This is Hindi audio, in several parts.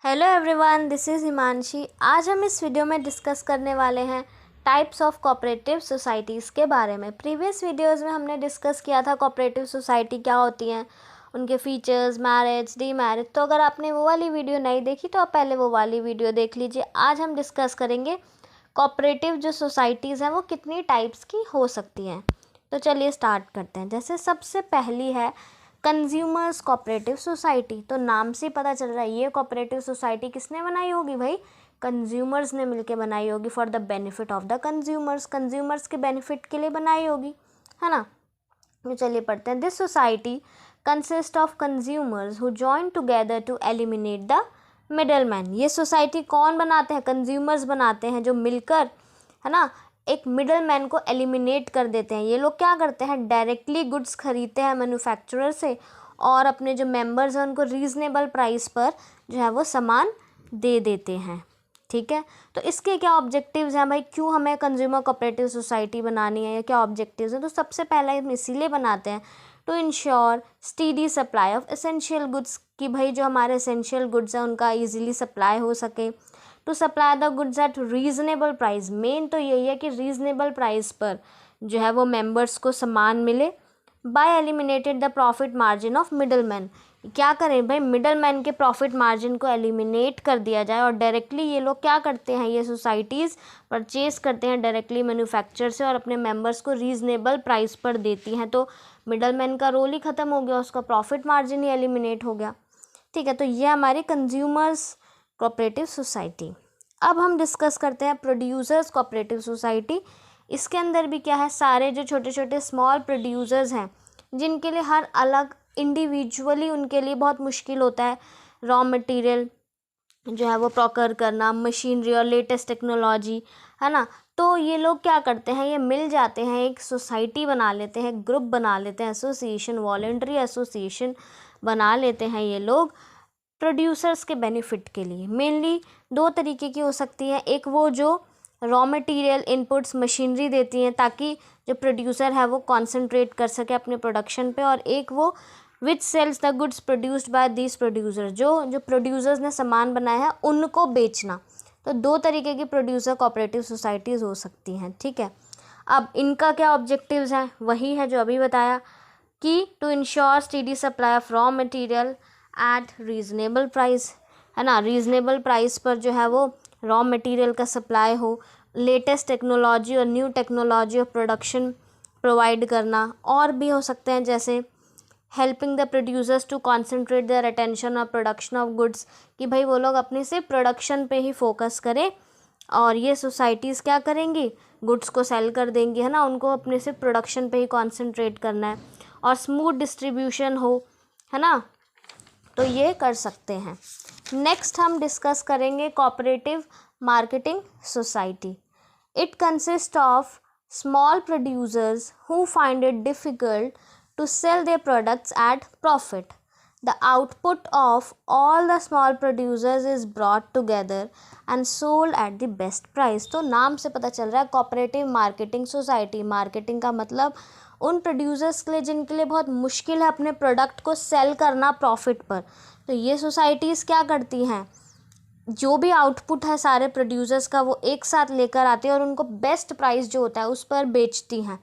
Hello everyone, this is Himanshi. आज हम इस वीडियो में डिस्कस करने वाले हैं टाइप्स ऑफ कोऑपरेटिव सोसाइटीज़ के बारे में। प्रीवियस वीडियोस में हमने डिस्कस किया था कोऑपरेटिव सोसाइटी क्या होती हैं, उनके फीचर्स, मैरिज, डीमैरिज। तो अगर आपने वो वाली वीडियो नहीं देखी तो आप पहले वो वाली वीडियो देख लीजिए। आज हम डिस्कस करेंगे कोऑपरेटिव जो सोसाइटीज़ हैं वो कितनी टाइप्स की हो सकती हैं। तो चलिए स्टार्ट करते हैं। जैसे सबसे पहली है कंज्यूमर्स कोऑपरेटिव सोसाइटी। तो नाम से पता चल रहा है ये कोऑपरेटिव सोसाइटी किसने बनाई होगी भाई, कंज्यूमर्स ने मिलके बनाई होगी। For the benefit of the consumers, consumers के बेनिफिट के लिए बनाई होगी, है ना। तो चलिए पढ़ते हैं। This society consist of consumers who join together to eliminate the middleman. ये सोसाइटी कौन बनाते हैं, कंज्यूमर्स बनाते हैं, जो मिलकर, है ना, एक मिडल मैन को एलिमिनेट कर देते हैं। ये लोग क्या करते हैं, डायरेक्टली गुड्स खरीदते हैं मैन्युफैक्चरर से और अपने जो मेंबर्स हैं उनको रीज़नेबल प्राइस पर जो है वो सामान दे देते हैं। ठीक है, तो इसके क्या ऑब्जेक्टिव्स हैं भाई, क्यों हमें कंज्यूमर कोऑपरेटिव सोसाइटी बनानी है या क्या ऑब्जेक्टिव्स हैं। तो सबसे पहला हम इसीलिए बनाते हैं to ensure steady supply of essential goods, कि भाई जो हमारे एसेंशियल गुड्स हैं उनका ईजिली सप्लाई हो सके। To supply the goods at reasonable price, main तो यही है कि रीज़नेबल प्राइस पर जो है वो मेंबर्स को सामान मिले। By eliminated the profit margin of middle man, क्या करें भाई, मिडल मैन के प्रॉफिट मार्जिन को एलिमिनेट कर दिया जाए और डायरेक्टली ये लोग क्या करते हैं, ये सोसाइटीज़ परचेज़ करते हैं डायरेक्टली मैन्युफैक्चर से और अपने मेंबर्स को रीज़नेबल प्राइस पर देती हैं। तो मिडल मैन का रोल ही ख़त्म हो गया, उसका प्रॉफिट मार्जिन ही एलिमिनेट हो गया। ठीक है, तो ये हमारी कंज्यूमर्स कोऑपरेटिव सोसाइटी। अब हम डिस्कस करते हैं प्रोड्यूसर्स कोऑपरेटिव सोसाइटी। इसके अंदर भी क्या है, सारे जो छोटे छोटे स्मॉल प्रोड्यूसर्स हैं जिनके लिए हर अलग इंडिविजुअली उनके लिए बहुत मुश्किल होता है रॉ मटेरियल जो है वो प्रोक्योर करना, मशीनरी और लेटेस्ट टेक्नोलॉजी, है ना। तो ये लोग क्या करते हैं, ये मिल जाते हैं, एक सोसाइटी बना लेते हैं, ग्रुप बना लेते हैं, एसोसिएशन, वॉलंटरी एसोसिएशन बना लेते हैं ये लोग प्रोड्यूसर्स के बेनिफिट के लिए। मेनली दो तरीके की हो सकती है, एक वो जो रॉ मटेरियल इनपुट्स मशीनरी देती हैं ताकि जो प्रोड्यूसर है वो कंसंट्रेट कर सके अपने प्रोडक्शन पे, और एक वो which sells the goods produced by this producer, जो प्रोड्यूसर्स ने सामान बनाया है उनको बेचना। तो दो तरीके की प्रोड्यूसर कोऑपरेटिव सोसाइटीज़ हो सकती हैं। ठीक है, अब इनका क्या ऑब्जेक्टिव्स हैं, वही है जो अभी बताया कि to ensure steady supply of raw material at reasonable price, है ना, रीज़नेबल प्राइस पर जो है वो रॉ मटेरियल का सप्लाई हो, लेटेस्ट टेक्नोलॉजी और new technology of production provide करना। और भी हो सकते हैं जैसे helping the producers to concentrate their attention on production of goods, कि भाई वो लोग अपने सिर्फ प्रोडक्शन पे ही फोकस करें और ये सोसाइटीज़ क्या करेंगी, गुड्स को सेल कर देंगी, है ना, उनको अपने सिर्फ प्रोडक्शन पे ही कॉन्सेंट्रेट करना है और स्मूथ डिस्ट्रीब्यूशन हो, है ना, तो ये कर सकते हैं। नेक्स्ट हम डिस्कस करेंगे cooperative marketing society. It consist of small producers who find it difficult to sell their products at profit. The output of all the small producers is brought together and sold at the best price. तो नाम से पता चल रहा है कोऑपरेटिव मार्केटिंग सोसाइटी। मार्केटिंग का मतलब उन प्रोड्यूसर्स के लिए जिनके लिए बहुत मुश्किल है अपने प्रोडक्ट को सेल करना प्रॉफिट पर। तो ये सोसाइटीज़ क्या करती हैं, जो भी आउटपुट है सारे प्रोड्यूसर्स का वो एक साथ लेकर आती है और उनको बेस्ट प्राइस जो होता है उस पर बेचती हैं,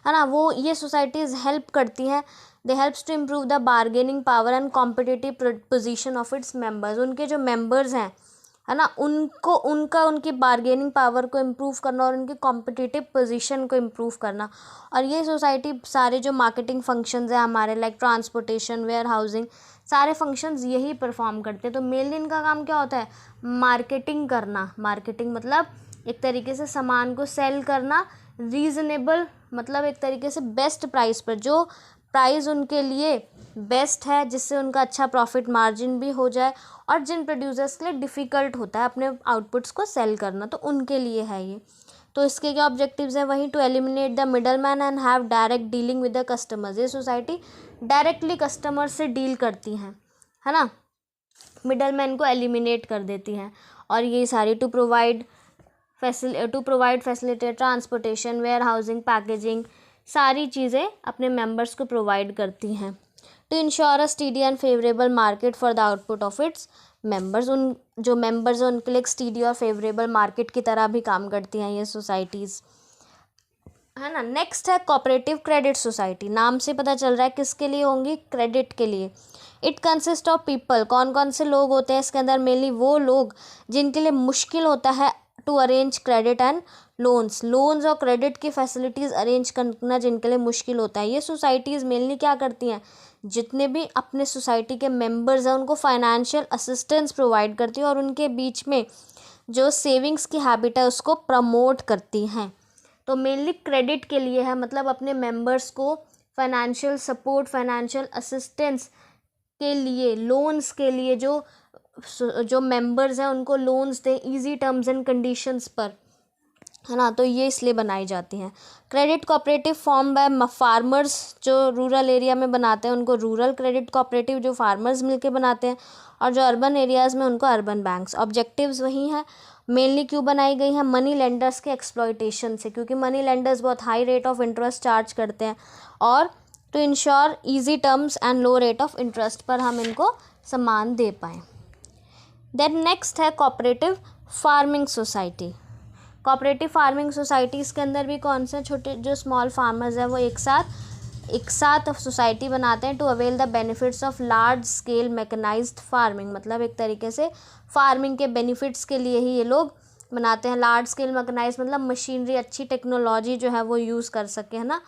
है ना। वो ये सोसाइटीज़ हेल्प करती हैं, they helps to improve the bargaining power and competitive position of its members. उनके जो मेंबर्स हैं, है ना, उनको उनकी बार्गेनिंग पावर को इम्प्रूव करना और उनकी कॉम्पिटिटिव पोजीशन को इम्प्रूव करना। और ये सोसाइटी सारे जो मार्केटिंग फंक्शंस हैं हमारे, लाइक ट्रांसपोर्टेशन, वेयर हाउसिंग, सारे फंक्शंस यही परफॉर्म करते हैं। तो मेनली इनका काम क्या होता है, मार्केटिंग करना। मार्केटिंग मतलब एक तरीके से सामान को सेल करना, रीज़नेबल मतलब एक तरीके से बेस्ट प्राइस पर, जो प्राइस उनके लिए बेस्ट है जिससे उनका अच्छा प्रॉफिट मार्जिन भी हो जाए, और जिन प्रोड्यूसर्स के लिए डिफ़िकल्ट होता है अपने आउटपुट्स को सेल करना, तो उनके लिए है ये। तो इसके क्या ऑब्जेक्टिव्स हैं, वहीं to eliminate the middle man and have direct dealing with the customers. ये सोसाइटी डायरेक्टली कस्टमर से डील करती हैं, है ना, मिडल मैन को एलिमिनेट कर देती हैं। और ये सारी to provide facilitate transportation, warehousing, packaging, सारी चीज़ें अपने मेंबर्स को प्रोवाइड करती हैं। To ensure a steady and favourable market for the output of its members. उन जो मेंबर्स हैं उनके लिए एक स्टीडी और फेवरेबल मार्केट की तरह भी काम करती हैं ये सोसाइटीज़, है ना। नेक्स्ट है कोऑपरेटिव क्रेडिट सोसाइटी। नाम से पता चल रहा है किसके लिए होंगी, क्रेडिट के लिए। इट कंसिस्ट ऑफ पीपल, कौन कौन से लोग होते हैं इसके अंदर, मेनली वो लोग जिनके लिए मुश्किल होता है to arrange credit and loans और क्रेडिट की फैसिलिटीज़ अरेंज करना जिनके लिए मुश्किल होता है। ये सोसाइटीज़ मेनली क्या करती हैं, जितने भी अपने सोसाइटी के मेंबर्स हैं उनको फाइनेंशियल असिस्टेंस प्रोवाइड करती हैं और उनके बीच में जो सेविंग्स की हैबिट है उसको प्रमोट करती हैं। तो मेनली क्रेडिट के लिए है, मतलब अपने मेंबर्स को फाइनेंशियल सपोर्ट, फाइनेंशियल असिस्टेंस के लिए, लोन्स के लिए जो मेंबर्स हैं उनको लोन्स दें इजी टर्म्स एंड कंडीशंस पर, है ना। तो ये इसलिए बनाई जाती हैं। Credit cooperative form by farmers, जो रूरल एरिया में बनाते हैं उनको रूरल क्रेडिट कोऑपरेटिव, जो फार्मर्स मिलके बनाते हैं, और जो अर्बन एरियाज़ में उनको अर्बन बैंक्स। ऑब्जेक्टिव्स वही हैं। मेनली क्यों बनाई गई है, मनी लेंडर्स के एक्सप्लॉयटेशन से, क्योंकि मनी लेंडर्स बहुत high rate of interest charge करते हैं, और to ensure easy terms and low rate of interest पर हम इनको सामान दे पाएँ। देन नेक्स्ट है cooperative farming society. Cooperative farming societies के अंदर भी कौन से छोटे जो स्मॉल फार्मर्स हैं वो एक साथ सोसाइटी बनाते हैं to avail the benefits of large scale mechanised farming. मतलब एक तरीके से फार्मिंग के बेनिफिट्स के लिए ही ये लोग बनाते हैं। लार्ज स्केल मैकेनाइज मतलब मशीनरी, अच्छी टेक्नोलॉजी जो है वो यूज़ कर सके, है ना।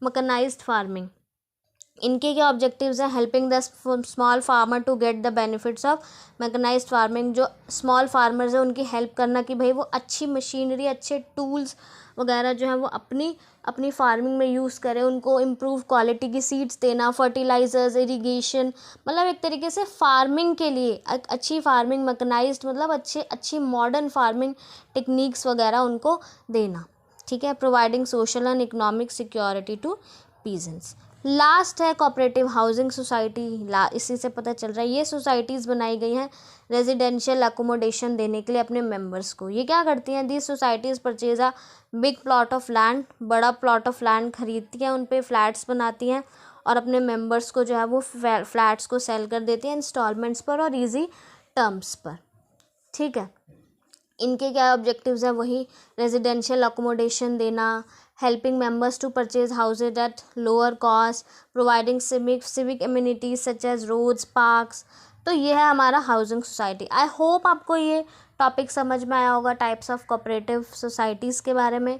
मैकेनाइज्ड फार्मिंग, इनके क्या ऑब्जेक्टिव्स हैं, helping the small farmer to get the benefits of mechanised farming. जो स्मॉल फार्मर्स हैं उनकी हेल्प करना कि भाई वो अच्छी मशीनरी, अच्छे टूल्स वगैरह जो है वो अपनी फार्मिंग में यूज़ करें, उनको इम्प्रूव क्वालिटी की सीड्स देना, फर्टिलाइजर्स, इरिगेशन, मतलब एक तरीके से फार्मिंग के लिए अच्छी फार्मिंग, मैकेनाइज्ड मतलब अच्छी मॉडर्न फार्मिंग टेक्निक्स वगैरह उनको देना, ठीक है। Providing social and economic security to peasants. Last है कोऑपरेटिव हाउसिंग सोसाइटी। इसी से पता चल रहा है ये सोसाइटीज़ बनाई गई हैं रेजिडेंशियल अकोमोडेशन देने के लिए अपने मेंबर्स को। ये क्या करती हैं, these societies purchase a big plot of land, बड़ा प्लॉट ऑफ लैंड खरीदती हैं, उन पे फ्लैट्स बनाती हैं और अपने मेंबर्स को जो है वो फ्लैट्स को सेल कर देती हैं इंस्टॉलमेंट्स पर और ईजी टर्म्स पर, ठीक है। इनके क्या ऑब्जेक्टिव्स हैं, वही रेजिडेंशियल अकोमोडेशन देना, helping members to purchase houses at lower cost, providing civic amenities such as roads, parks। तो ये है हमारा हाउसिंग सोसाइटी। आई होप आपको ये टॉपिक समझ में आया होगा टाइप्स ऑफ कोऑपरेटिव सोसाइटीज़ के बारे में।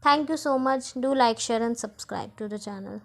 Thank you so much. Do like, share and subscribe to the channel.